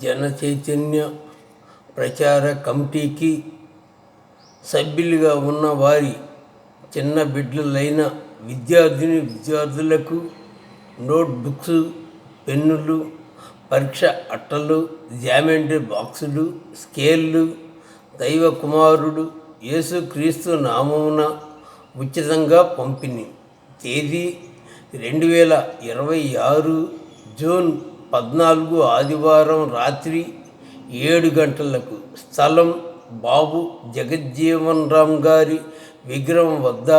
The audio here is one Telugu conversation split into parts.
జన చైతన్య ప్రచార కమిటీకి సభ్యులుగా ఉన్న వారి చిన్న బిడ్డలైన విద్యార్థులకు నోట్బుక్స్, పెన్నులు, పరీక్ష అట్టలు, జామెంట్రీ బాక్సులు, స్కేళ్ళు దైవ కుమారుడు యేసుక్రీస్తు నామమున ఉచితంగా పంపిణీ. తేదీ 2026 జూన్ 14 ఆదివారం రాత్రి 7 గంటలకు. స్థలం బాబు జగజ్జీవన్ రామ్ గారి విగ్రహం వద్ద,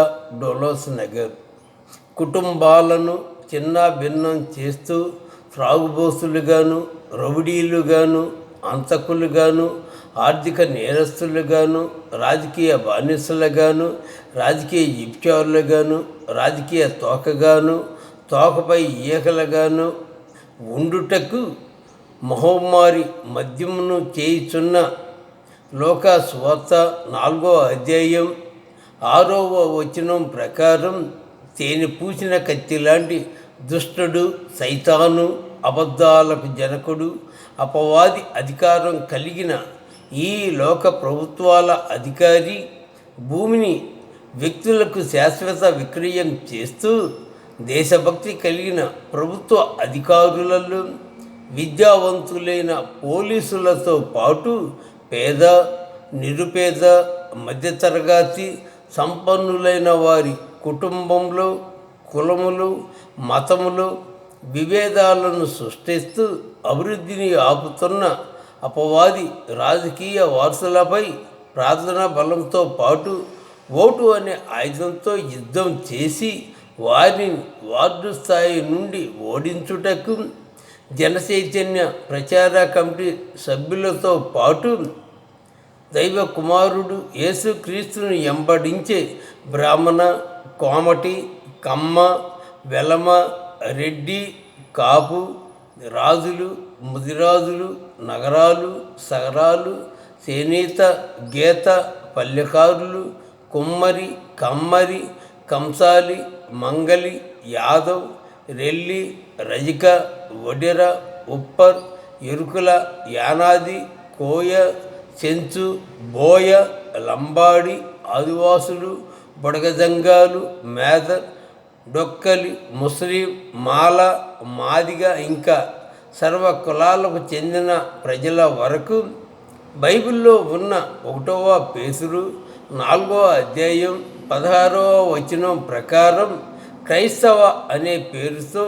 డొలోస్ నగర్. కుటుంబాలను చిన్న భిన్నం చేస్తూ త్రాగుబోతులుగాను, రౌడీలుగాను, హంతకులుగాను, ఆర్థిక నేరస్తులుగాను, రాజకీయ బానిసలుగాను, రాజకీయ జిప్చారులుగాను, రాజకీయ తోకగాను, తోకపై ఈకలుగాను ఉండుటకు మహమ్మారి మద్యమును చేయుచున్న లోకా సువార్త 4వ అధ్యాయం 6వ వచనం ప్రకారం తేనె పూసిన కత్తిలాంటి దుష్టుడు, సైతాను, అబద్ధాలకు జనకుడు, అపవాది అధికారం కలిగిన ఈ లోక ప్రభుత్వాల అధికారి భూమిని వ్యక్తులకు శాశ్వత విక్రయం చేస్తూ దేశభక్తి కలిగిన ప్రభుత్వ అధికారులలో, విద్యావంతులైన పోలీసులతో పాటు పేద, నిరుపేద, మధ్యతరగతి, సంపన్నులైన వారి కుటుంబంలో కులములు, మతములు విభేదాలను సృష్టిస్తూ అభివృద్ధిని ఆపుతున్న అపవాది రాజకీయ వారసులపై ప్రార్థనా బలంతో పాటు ఓటు అనే ఆయుధంతో యుద్ధం చేసి వారిని వార్డు స్థాయి నుండి ఓడించుటకు జనచైతన్య ప్రచార కమిటీ సభ్యులతో పాటు దైవ కుమారుడు యేసుక్రీస్తును వెంబడించే బ్రాహ్మణ, కోమటి, కమ్మ, వెలమ, రెడ్డి, కాపు, రాజులు, ముదిరాజులు, నగరాలు, సగరాలు, చేనేత, గీత, పల్లెకారులు, కుమ్మరి, కమ్మరి, కంసాలి, మంగలి, యాదవ్, రెల్లి, రజిక, వడెర, ఉప్పర్, ఎరుకుల, యానాది, కోయ, చెంచు, బోయ, లంబాడి, ఆదివాసులు, బుడగజంగాలు, మేదర్, డొక్కలి, ముస్లిం, మాల, మాదిగ ఇంకా సర్వ కులాలకు చెందిన ప్రజల వరకు బైబిల్లో ఉన్న 1వ పేతురు 4వ అధ్యాయం 16వ వచనం ప్రకారం క్రైస్తవ అనే పేరుతో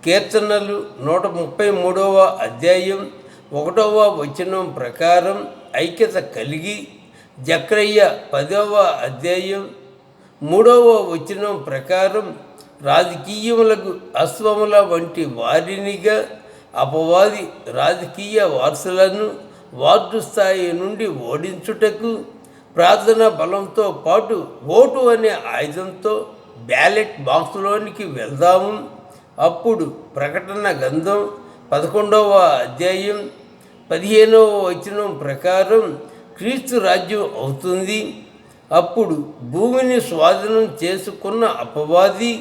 కీర్తనలు 133వ అధ్యాయం 1వ వచనం ప్రకారం ఐక్యత కలిగి, జకర్య 10వ అధ్యాయం 3వ వచనం ప్రకారం రాజకీయములకు అశ్వముల వంటి వారినిగా అపవాది రాజకీయ వారసులను వార్డు స్థాయి నుండి ఓడించుటకు ప్రార్థనా బలంతో పాటు ఓటు అనే ఆయుధంతో బ్యాలెట్ బాక్స్లోనికి వెళ్దాము. అప్పుడు ప్రకటన గ్రంథం 11వ అధ్యాయం 15వ వచనం ప్రకారం క్రీస్తు రాజ్యం అవుతుంది. అప్పుడు భూమిని స్వాధీనం చేసుకున్న అపవాది,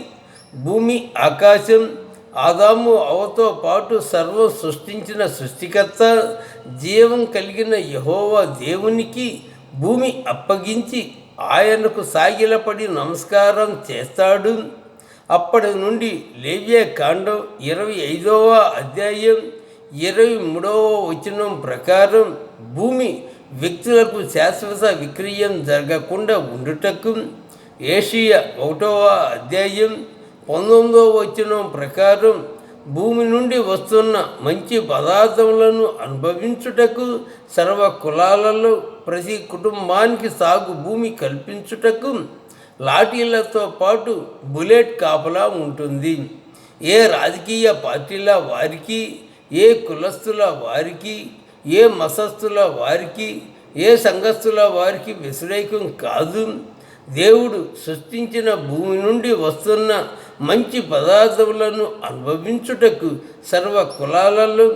భూమి, ఆకాశం, ఆదాము అవ్వతో పాటు సర్వం సృష్టించిన సృష్టికర్త, జీవం కలిగిన యెహోవా దేవునికి భూమి అప్పగించి ఆయనకు సాగిలపడి నమస్కారం చేస్తాడు. అప్పటి నుండి లేవ్యకాండం 25వ అధ్యాయం 23వ వచనం ప్రకారం భూమి వ్యక్తులకు శాశ్వత విక్రయం జరగకుండా ఉండుటకు ఏషియా 1వ అధ్యాయం 19వ వచనం ప్రకారం భూమి నుండి వస్తున్న మంచి పదార్థములను అనుభవించుటకు సర్వ కులాలలో ప్రతి కుటుంబానికి సాగు భూమి కల్పించుటకు లాఠీలతో పాటు బుల్లెట్ కాపలా ఉంటుంది. ఏ రాజకీయ పార్టీల వారికి, ఏ కులస్తుల వారికి, ఏ మతస్థుల వారికి, ఏ సంఘస్థుల వారికి వ్యతిరేకం కాదు. దేవుడు సృష్టించిన భూమి నుండి వస్తున్న మంచి పదార్థములను అనుభవించుటకు సర్వ కులాలలో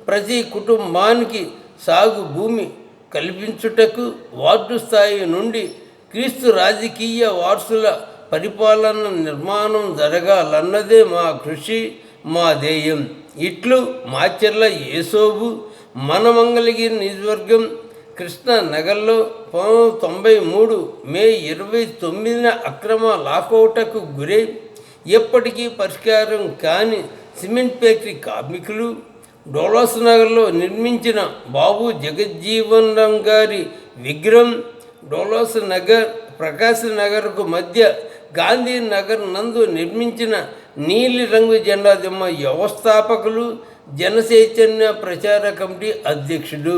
ప్రతి కుటుంబానికి సాగు భూమి కల్పించుటకు వార్డు స్థాయి నుండి క్రీస్తు రాజకీయ వారసుల పరిపాలన నిర్మాణం జరగాలన్నదే మా కృషి, మా ధ్యేయం. ఇట్లు మాచెర్ల యేసోబు మన మంగళగిరి నియోజకవర్గం కృష్ణానగర్లో 1993 మే 29న అక్రమ లాకౌటకు గురై ఎప్పటికీ పరిష్కారం కాని సిమెంట్ ఫ్యాక్టరీ కార్మికులు డోలాస్ నగర్లో నిర్మించిన బాబు జగజ్జీవన్ రామ్ గారి విగ్రహం డోలాస్ నగర్ ప్రకాశ్ నగర్కు మధ్య గాంధీ నగర్ నందు నిర్మించిన నీలి రంగు జెండా దిమ్మ వ్యవస్థాపకులు జనచైతన్య ప్రచార కమిటీ అధ్యక్షుడు.